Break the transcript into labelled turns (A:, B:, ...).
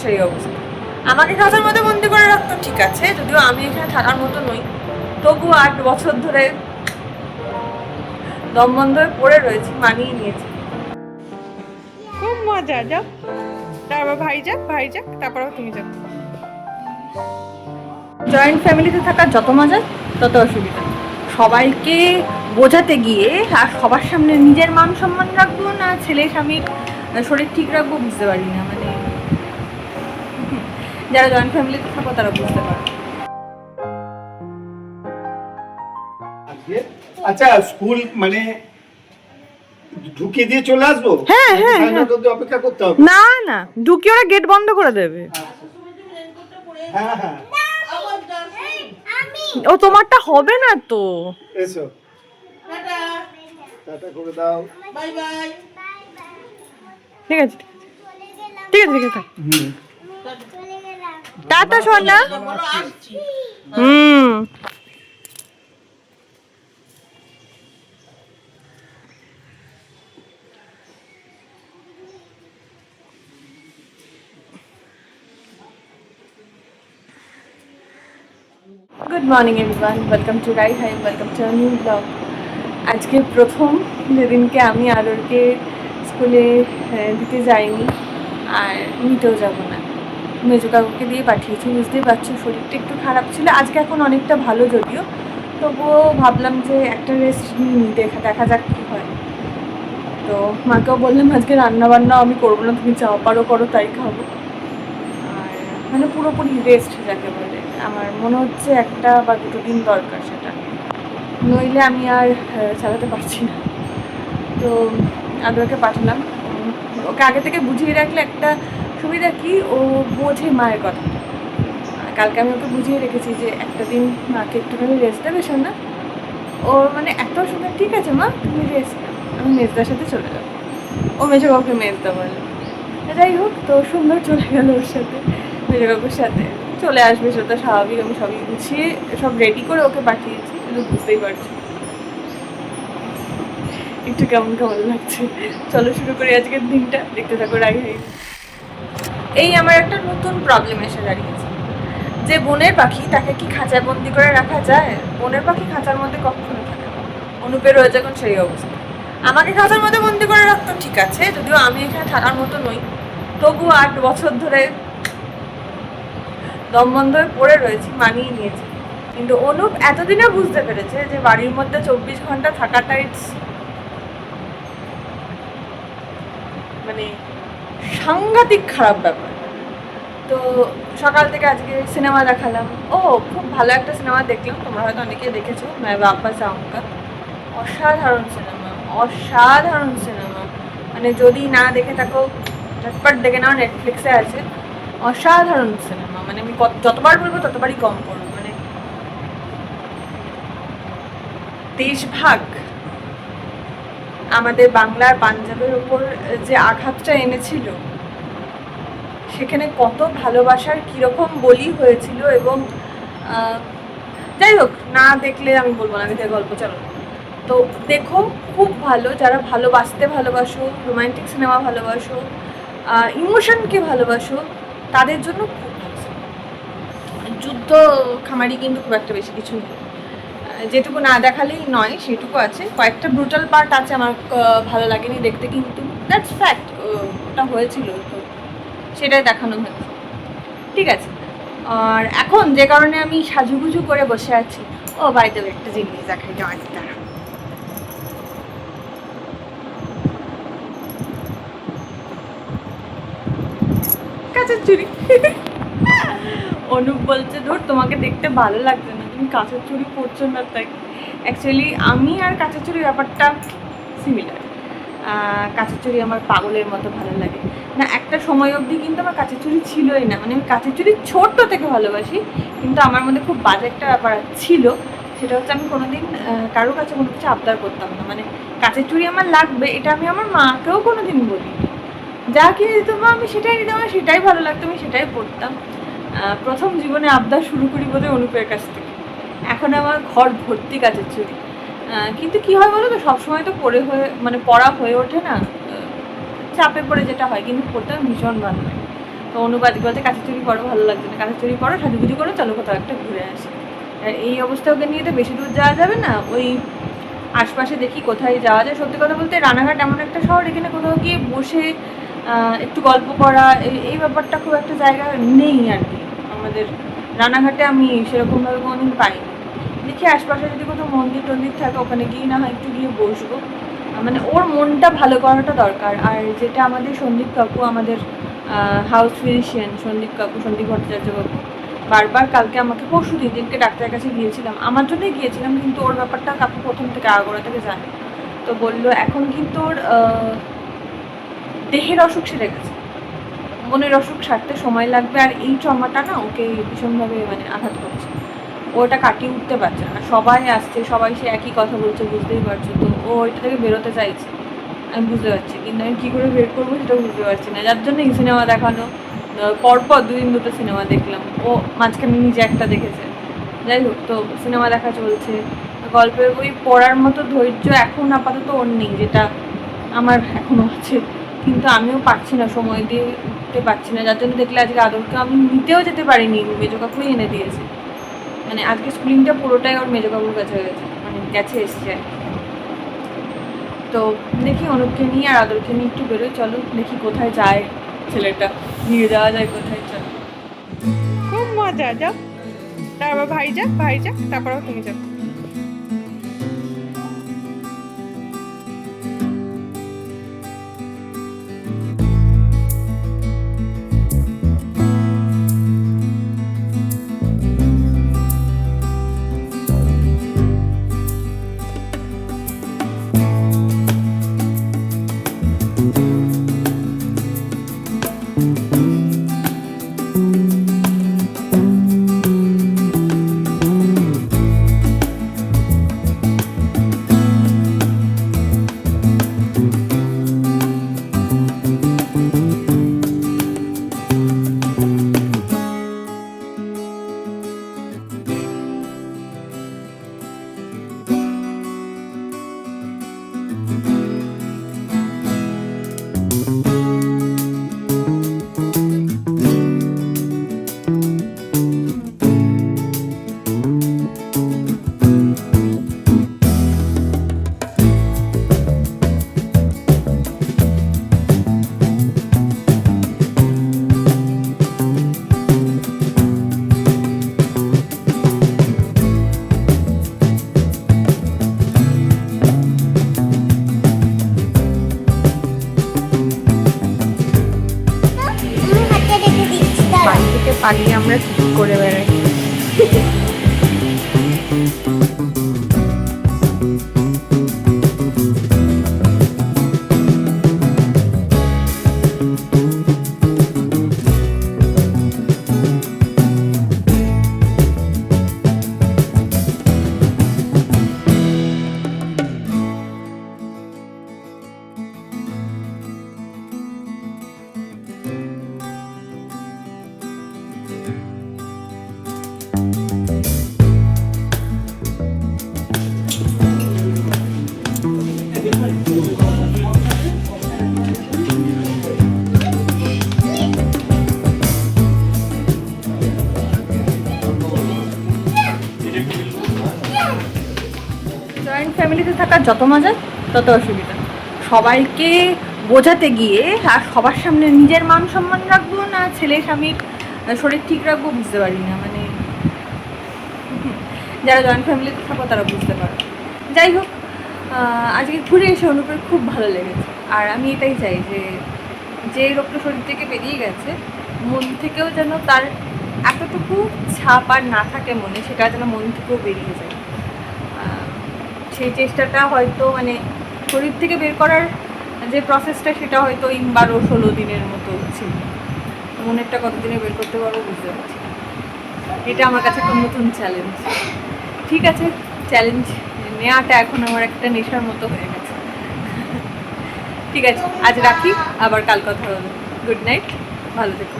A: সেই অবস্থা। আমাকে খাঁচার মধ্যে বন্দি করে রাখতো ঠিক আছে, যদিও আমি এখানে থাকার মতো নই, তবু 8 বছর ধরে দম বন্ধ হয়ে পড়ে রয়েছি, মানিয়ে নিয়েছি। খুব মজা। যাও, তারপর ভাই যাক তারপরেও তুমি যাও। জয়েন্ট ফ্যামিলিতে থাকার যত মজা তত অসুবিধা। সবাইকে বোঝাতে গিয়ে আর সবার সামনে নিজের মান সম্মান রাখবো না ছেলে স্বামীর শরীর ঠিক রাখবো বুঝতে পারি না। মানে যারা জয়েন্ট ফ্যামিলিতে থাকো তারা বুঝতে পারো।
B: আচ্ছা, স্কুল মানে ঢুকিয়ে দিয়ে চলে আসবো?
A: হ্যাঁ হ্যাঁ
B: অপেক্ষা করতে হবে?
A: না না, ঢুকিয়ে ওরা গেট বন্ধ করে দেবে।
B: হ্যাঁ হ্যাঁ,
A: ও তোমারটা হবে না তো।
B: এসো, টাটা করে দাও, বাই বাই।
A: ঠিক আছে ঠিক আছে ঠিক আছে, টাটা সোনা। হুম, good morning everyone, welcome to right hi, welcome to new blog. আজকে প্রথম যেদিনকে আমি আদরকে স্কুলে দিতে যাইনি আর নিতেও যাবো না, মেজো কাকুকে দিয়ে পাঠিয়েছি। বুঝতেই পারছো শরীরটা একটু খারাপ ছিল, আজকে এখন অনেকটা ভালো যদিও, তবুও ভাবলাম যে একটা রেস্ট নিই, দেখা যাক কী হয়। তো মাকেও বললাম আজকে রান্নাবান্নাও আমি করবো না, তুমি যা পারো করো তাই খাবো। আর মানে পুরোপুরি রেস্ট যাকে বলে, আমার মনে হচ্ছে 1 বা 2 দিন দরকার সেটা, নইলে আমি আর চালাতে পারছি না। তো আদরকে পাঠালাম। ওকে আগে থেকে বুঝিয়ে রাখলে একটা সুবিধা কি, ও বোঝে মায়ের কথা। কালকে আমি ওকে বুঝিয়ে রেখেছি যে একটা দিন মাকে একটুখানি রেস্ট দেবে শোনা। ও মানে এত সুন্দর, ঠিক আছে মা তুমি রেস্ট নাও, আমি মেজদার সাথে চলে যাবো। ও মেজো কাউকে মেজদা বলে। যাই হোক, তো সুন্দর চলে গেল ওর সাথে, মেজো কাকুর সাথে। চলে আসবে সেটা স্বাভাবিক, আমি সবই গুছিয়ে সব রেডি করে ওকে পাঠিয়েছি, কিন্তু বুঝতেই পারছি একটু কেমন কেমন লাগছে। চলো শুরু করি আজকের দিনটা, দেখতে থাকো আগে। এই আমার একটা নতুন প্রবলেম এসে দাঁড়িয়েছে, যে বনের পাখি তাকে কি খাঁচায় বন্দি করে রাখা যায়? বনের পাখি খাঁচার মধ্যে কখনো থাকে না। অনুপের হয়েছে এখন সেই অবস্থা। আমাকে খাঁচার মধ্যে বন্দি করে রাখতো ঠিক আছে, যদিও আমি এখানে থাকার মতো নই, তবু 8 বছর ধরে দম বন্ধ হয়ে পড়ে রয়েছি, মানিয়ে নিয়েছি। কিন্তু অনুপ এতদিনে বুঝতে পেরেছে যে বাড়ির মধ্যে 24 ঘন্টা থাকাটা ইটস মানে সাংঘাতিক খারাপ ব্যাপার। তো সকাল থেকে আজকে সিনেমা দেখালাম। ও খুব ভালো একটা সিনেমা দেখলাম, তোমরা হয়তো অনেকেই দেখেছো, मैं वापस आऊंगा। অসাধারণ সিনেমা, অসাধারণ সিনেমা। মানে যদি না দেখে থাকো ঝটপট দেখে নাও, নেটফ্লিক্সে আছে। অসাধারণ সিনেমা, মানে আমি যতবার বলবো ততবারই কম পড়বো। মানে দেশভাগ আমাদের বাংলার পাঞ্জাবের ওপর যে আঘাতটা এনেছিল, সেখানে কত ভালোবাসার কীরকম বলি হয়েছিল। এবং যাই হোক, না দেখলে আমি বলবো না, আমি তাই গল্প চলো তো দেখো, খুব ভালো। যারা ভালোবাসতে ভালোবাসো, রোমান্টিক সিনেমা ভালোবাসো, ইমোশনকে ভালোবাসো, তাদের জন্য খুব ভালো। যুদ্ধ খামারি কিন্তু খুব একটা বেশি কিছু নেই, যেটুকু না দেখালেই নয় সেটুকু আছে। কয়েকটা ব্রুটাল পার্ট আছে আমার ভালো লাগেনি দেখতে, কিন্তু দ্যাটস ফ্যাক্ট, ওটা হয়েছিল তো সেটাই দেখানো হয়েছে, ঠিক আছে। আর এখন যে কারণে আমি সাজুগুজু করে বসে আছি, ও বাড়িতে একটা জিনিস দেখাই যাওয়া তারা কাঁচের চুড়ি। অনুপ বলছে ধর তোমাকে দেখতে ভালো লাগছে না, তুমি কাঁচের চুড়ি পরছো না তাই। অ্যাকচুয়ালি আমি আর কাঁচের চুড়ি ব্যাপারটা সিমিলার। কাঁচের চুড়ি আমার পাগলের মতো ভালো লাগে না। একটা সময় অবধি কিন্তু আমার কাঁচের চুড়ি ছিলই না, মানে আমি কাঁচের চুড়ি ছোট্ট থেকে ভালোবাসি, কিন্তু আমার মধ্যে খুব বাজে একটা ব্যাপার ছিল। সেটা হচ্ছে আমি কোনোদিন কারোর কাছে কোনো কিছু আবদার করতাম না। মানে কাঁচের চুড়ি আমার লাগবে, এটা আমি আমার মাকেও কোনোদিন বলি, যা কিনে দিত মা আমি সেটাই নিতাম, আমার সেটাই ভালো লাগতো, আমি সেটাই পরতাম। প্রথম জীবনে আবদার শুরু করি বোধহয় অনুপের কাছ থেকে। এখন আমার ঘর ভর্তি কাচের চুড়ি। কিন্তু কী হয় বলো তো, সবসময় তো পরা হয়ে ওঠে না, চাপে পড়ে যেটা হয়, কিন্তু পড়তে আমার ভীষণ ভালো লাগে। অনু বাদি বলতে কাঁচাচুরি পরো, ভালো লাগছে না, কাঁচাচুরি পরো, সাজুগুজু করো, চলো কোথাও একটা ঘুরে আসি। আর এই অবস্থা ওকে নিয়ে তো বেশি দূর যাওয়া যাবে না, ওই আশপাশে দেখি কোথায় যাওয়া যায়। সত্যি কথা বলতে রানাঘাট এমন একটা শহর, এখানে কোথাও গিয়ে বসে একটু গল্প করা এই ব্যাপারটা খুব একটা জায়গা নেই আর কি আমাদের রানাঘাটে। আমি সেরকমভাবে কোনোদিন পাইনি। দেখি আশপাশে যদি কোথাও মন্দির টন্দির থাকে ওখানে গিয়ে না হয় একটু গিয়ে বসবো, মানে ওর মনটা ভালো করাটা দরকার। আর যেটা আমাদের সন্দীপ কাকু, আমাদের হাউস ফিজিশিয়ান সন্দীপ কাকু, সন্দীপ ভট্টাচার্য কাকু, বারবার কালকে আমাকে পরশু দিনকে ডাক্তারের কাছে গিয়েছিলাম, আমার জন্যই গিয়েছিলাম, কিন্তু ওর ব্যাপারটা কাকু প্রথম থেকে আগাগোড়া থেকে জানে। তো বললো এখন কিন্তু ওর দেহের অসুখ সেরে গেছে, মনের অসুখ সারতে সময় লাগবে। আর এই ট্রমাটা না ওকে ভীষণভাবে মানে আঘাত করছে, ওটা কাটিয়ে উঠতে পারছে না। সবাই আসছে, সবাই সে একই কথা বলছে, বুঝতেই পারছো তো। ও ওইটা থেকে বেরোতে চাইছে, আমি বুঝতে পারছি, কিন্তু আমি কী করে বের করবো সেটাও বুঝতে পারছি না। যার জন্য এই সিনেমা দেখানো, পরপর দুটো সিনেমা দেখলাম, ও মাঝখানে নিজে একটা দেখেছে। যাই হোক, তো সিনেমা দেখা চলছে, গল্পের বই পড়ার মতো ধৈর্য এখন আপাতত ওর নেই, যেটা আমার এখনও আছে, কিন্তু আমিও পারছি না, সময় দিয়ে উঠতে পারছি না। যার জন্য দেখলে আজকে আদরকে আমি নিতেও যেতে পারিনি, মেজো কাকুই এনে দিয়েছে। মানে আজকে স্কুলিংটা পুরোটাই ওর মেজো কাকুর কাছে হয়ে গেছে, মানে এসছে। তো দেখি অনুপকে নিয়ে আর আদরকে নিয়ে একটু বেরোই, চলো দেখি কোথায় যায় ছেলেটা, নিয়ে যাওয়া যায় কোথায়, চলো। খুব মজা, যাও, তারপর ভাই যাক, তারপর তুমি যাও। পালিয়ে আমরা কি করে বেড়াই। জয়েন্ট ফ্যামিলিতে থাকার যত মজা তত অসুবিধা। সবাইকে বোঝাতে গিয়ে আর সবার সামনে নিজের মান সম্মান রাখবো না ছেলে স্বামীর শরীর ঠিক রাখবো বুঝতে পারি না। মানে যারা জয়েন্ট ফ্যামিলিতে থাকো তারা বুঝতে পারো। যাই হোক, আজকে ঘুরে এসে অনুপের খুব ভালো লেগেছে। আর আমি এটাই চাই যে রোগটা শরীর থেকে বেরিয়ে গেছে, মন থেকেও যেন তার এতটুকু ছাপ আর না থাকে মনে, সেটা যেন মন থেকেও বেরিয়ে যায়। সেই চেষ্টাটা হয়তো মানে শরীর থেকে বের করার যে প্রসেসটা সেটা হয়তো 12-16 দিনের মতো ছিল। মনেরটা কতদিনে বের করতে পারবো বুঝতে পারছি। এটা আমার কাছে একটা নতুন চ্যালেঞ্জ। ঠিক আছে, চ্যালেঞ্জ নেওয়াটা এখন আমার একটা নেশার মতো হয়ে গেছে। ঠিক আছে, আজ রাখি, আবার কাল কথা হবে। গুড নাইট, ভালো থেকো।